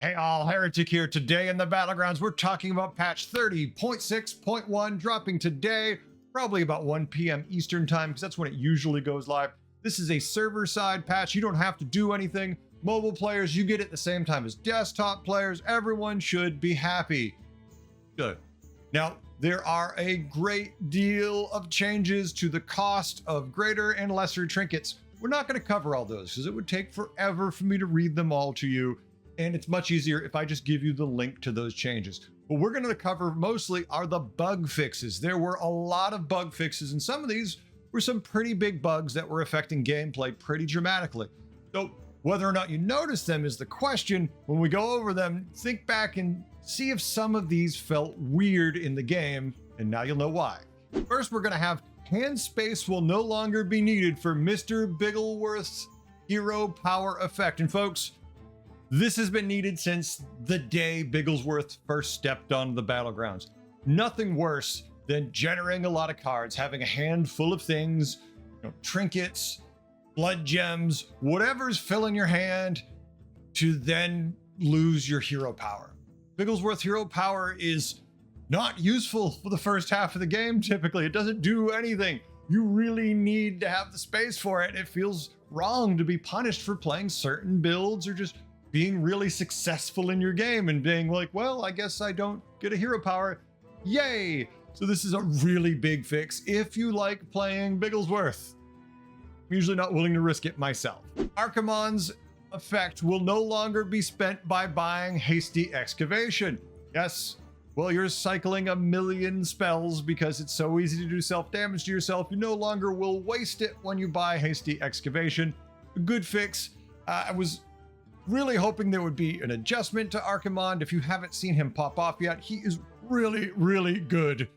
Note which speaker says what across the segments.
Speaker 1: Hey all, Heretic here. Today in the Battlegrounds, we're talking about patch 30.6.1 dropping today, probably about 1 p.m. Eastern time, because that's when it usually goes live. This is a server-side patch. You don't have to do anything. Mobile players, you get it at the same time as desktop players. Everyone should be happy. Good. Now, there are a great deal of changes to the cost of greater and lesser trinkets. We're not going to cover all those, because it would take forever for me to read them all to you. And it's much easier if I just give you the link to those changes. What we're going to cover mostly are the bug fixes. There were a lot of bug fixes, and some of these were some pretty big bugs that were affecting gameplay pretty dramatically. So whether or not you notice them is the question. When we go over them, think back and see if some of these felt weird in the game, and now you'll know why. First, we're going to have hand space will no longer be needed for Mr. Bigglesworth's hero power effect. And folks, this has been needed since the day Bigglesworth first stepped on the Battlegrounds. Nothing worse than generating a lot of cards, having a hand full of things, trinkets, blood gems, whatever's filling your hand, to then lose your hero power. Bigglesworth hero power is not useful for the first half of the game, typically. It doesn't do anything. You really need to have the space for it. It feels wrong to be punished for playing certain builds or just being really successful in your game and being like, well, I guess I don't get a hero power. Yay! So this is a really big fix if you like playing Bigglesworth. I'm usually not willing to risk it myself. Archimonde's effect will no longer be spent by buying Hasty Excavation. Yes, well, you're cycling 1,000,000 spells because it's so easy to do self-damage to yourself. You no longer will waste it when you buy Hasty Excavation. A good fix. I was really hoping there would be an adjustment to Archimonde. If you haven't seen him pop off yet, he is really, really good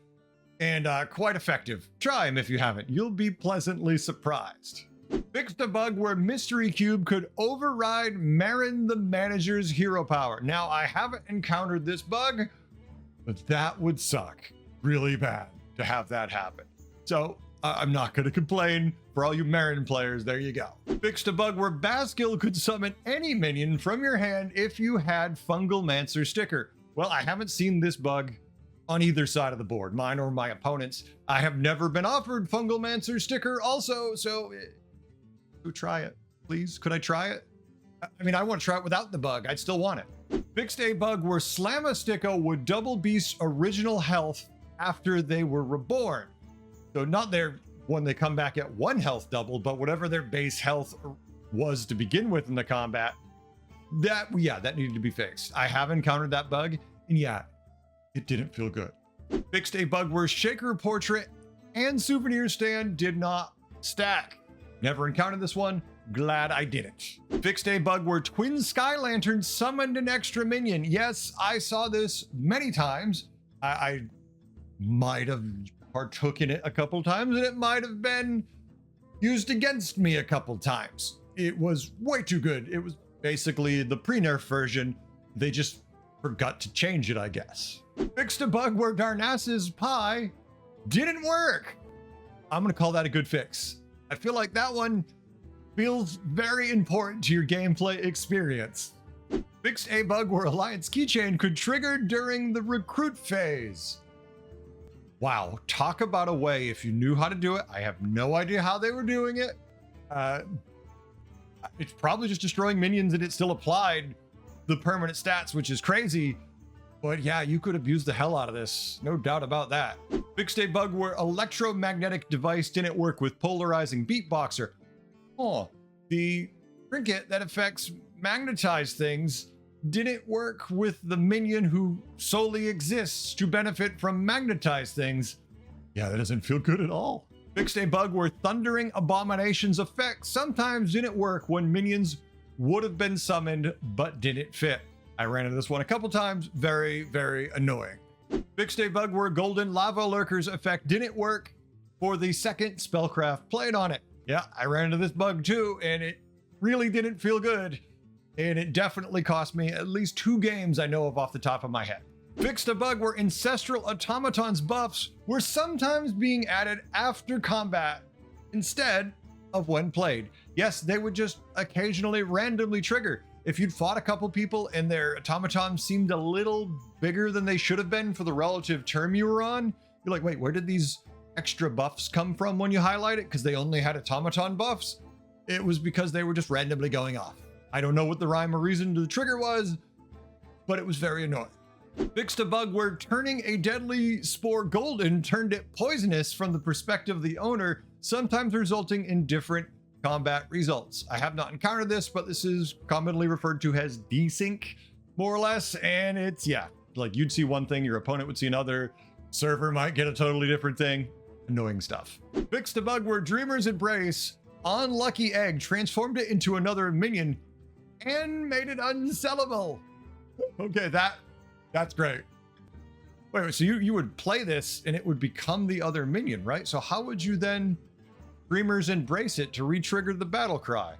Speaker 1: and quite effective. Try him if you haven't. You'll be pleasantly surprised. Fixed a bug where Mystery Cube could override Marin the Manager's hero power. Now, I haven't encountered this bug, but that would suck really bad to have that happen. So I'm not going to complain. For all you Marin players, there you go. Fixed a bug where Baskill could summon any minion from your hand if you had Fungal Mancer sticker. Well, I haven't seen this bug on either side of the board, mine or my opponent's. I have never been offered Fungal Mancer sticker also, so try it, please. Could I try it? I mean, I want to try it without the bug. I'd still want it. Fixed a bug where Slamasticko would double Beast's original health after they were reborn. So not when they come back at 1 health double, but whatever their base health was to begin with in the combat, that needed to be fixed. I have encountered that bug, and yeah, it didn't feel good. Fixed a bug where Shaker Portrait and Souvenir Stand did not stack. Never encountered this one. Glad I didn't. Fixed a bug where Twin Sky Lanterns summoned an extra minion. Yes, I saw this many times. I might have partook in it a couple times, and it might have been used against me a couple times. It was way too good. It was basically the pre-nerf version. They just forgot to change it, I guess. Fixed a bug where Darnas's pie didn't work. I'm gonna call that a good fix. I feel like that one feels very important to your gameplay experience. Fixed a bug where Alliance Keychain could trigger during the recruit phase. Wow, talk about a way if you knew how to do it. I have no idea how they were doing it. It's probably just destroying minions and it still applied the permanent stats, which is crazy. But yeah, you could abuse the hell out of this. No doubt about that. Fixed a bug where electromagnetic device didn't work with polarizing beatboxer. Oh, the trinket that affects magnetized things didn't work with the minion who solely exists to benefit from magnetized things. Yeah, that doesn't feel good at all. Fixed a bug where Thundering Abomination's effect sometimes didn't work when minions would have been summoned but didn't fit. I ran into this one a couple times. Very, very annoying. Fixed a bug where Golden Lava Lurker's effect didn't work for the second spellcraft played on it. Yeah, I ran into this bug too, and it really didn't feel good. And it definitely cost me at least 2 games I know of off the top of my head. Fixed a bug where Ancestral Automaton's buffs were sometimes being added after combat instead of when played. Yes, they would just occasionally randomly trigger. if you'd fought a couple people and their automatons seemed a little bigger than they should have been for the relative term you were on, you're like, wait, where did these extra buffs come from when you highlight it? Because they only had automaton buffs. It was because they were just randomly going off. I don't know what the rhyme or reason to the trigger was, but it was very annoying. Fixed a bug where turning a deadly spore golden turned it poisonous from the perspective of the owner, sometimes resulting in different combat results. I have not encountered this, but this is commonly referred to as desync, more or less. And it's, yeah, like you'd see one thing, your opponent would see another, server might get a totally different thing. Annoying stuff. Fixed a bug where Dreamer's Embrace, Unlucky Egg, transformed it into another minion and made it unsellable. Okay, that's great. Wait, so you would play this and it would become the other minion, right? So how would you then Dreamers Embrace it to re-trigger the battle cry?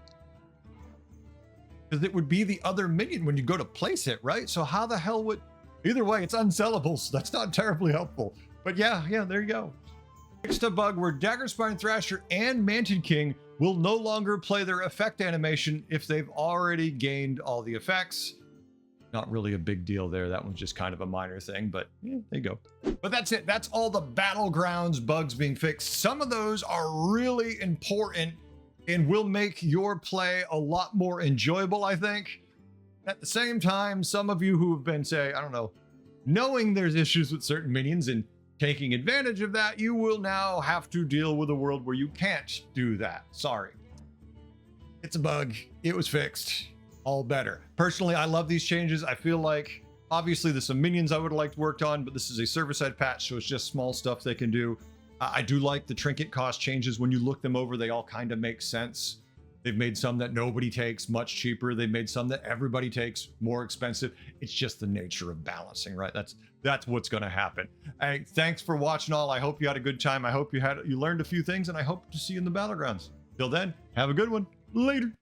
Speaker 1: Because it would be the other minion when you go to place it, right? So how the hell would... Either way, it's unsellable, so that's not terribly helpful. But yeah, there you go. Fixed a bug where Daggerspine Thrasher and Manted King will no longer play their effect animation if they've already gained all the effects. Not really a big deal there. That one's just kind of a minor thing, but yeah, there you go. But that's it. That's all the Battlegrounds bugs being fixed. Some of those are really important and will make your play a lot more enjoyable, I think. At the same time, some of you who have been, say, I don't know, knowing there's issues with certain minions and taking advantage of that, you will now have to deal with a world where you can't do that. Sorry. It's a bug. It was fixed. All better. Personally, I love these changes. I feel like, obviously, there's some minions I would have liked worked on, but this is a server-side patch, so it's just small stuff they can do. I do like the trinket cost changes. When you look them over, they all kind of make sense. They've made some that nobody takes much cheaper. They've made some that everybody takes more expensive. It's just the nature of balancing, right? That's what's going to happen. Hey, thanks for watching all. I hope you had a good time. I hope you learned a few things, and I hope to see you in the Battlegrounds. Till then, have a good one. Later.